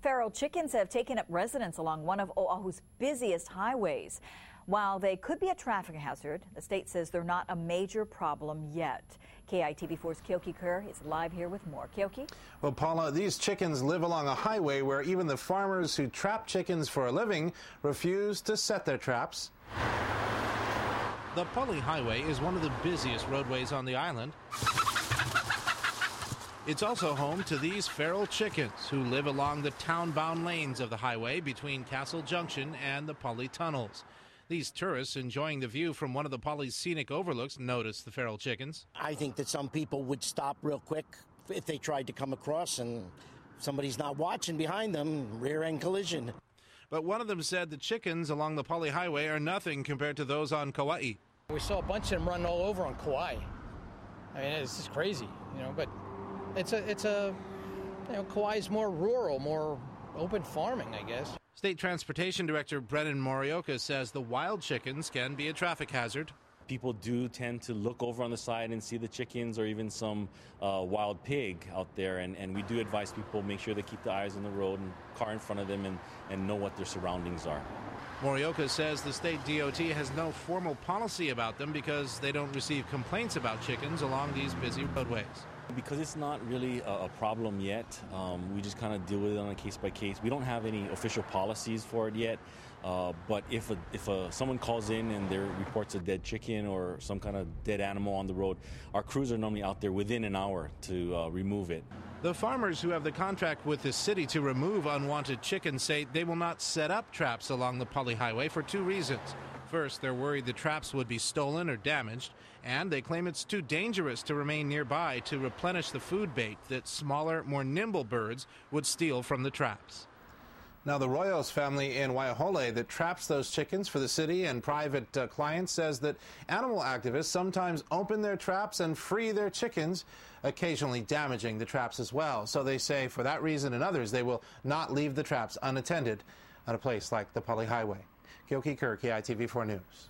Feral chickens have taken up residence along one of Oahu's busiest highways. While they could be a traffic hazard, the state says they're not a major problem yet. KITV4's Keoki Kerr is live here with more. Keoki? Well, Paula, these chickens live along a highway where even the farmers who trap chickens for a living refuse to set their traps. The Pali Highway is one of the busiest roadways on the island. It's also home to these feral chickens who live along the town-bound lanes of the highway between Castle Junction and the Pali tunnels. These tourists enjoying the view from one of the Pali's scenic overlooks notice the feral chickens. I think that some people would stop real quick if they tried to come across and somebody's not watching behind them, rear-end collision. But one of them said the chickens along the Pali Highway are nothing compared to those on Kauai. We saw a bunch of them running all over on Kauai. I mean, it's just crazy, but Kauai's more rural, more open farming, I guess. State Transportation Director Brennan Morioka says the wild chickens can be a traffic hazard. People do tend to look over on the side and see the chickens or even some wild pig out there, and we do advise people make sure they keep the eyes on the road and car in front of them and know what their surroundings are. Morioka says the state DOT has no formal policy about them because they don't receive complaints about chickens along these busy roadways. Because it's not really a problem yet, we just kind of deal with it on a case by case. We don't have any official policies for it yet, but if someone calls in and there reports a dead chicken or some kind of dead animal on the road, our crews are normally out there within an hour to remove it. The farmers who have the contract with the city to remove unwanted chickens say they will not set up traps along the Pali Highway for two reasons. First, they're worried the traps would be stolen or damaged, and they claim it's too dangerous to remain nearby to replenish the food bait that smaller, more nimble birds would steal from the traps. Now, the Royos family in Waiahole that traps those chickens for the city and private clients says that animal activists sometimes open their traps and free their chickens, occasionally damaging the traps as well. So they say for that reason and others, they will not leave the traps unattended at a place like the Pali Highway. Keoki Kerr, KITV4 News.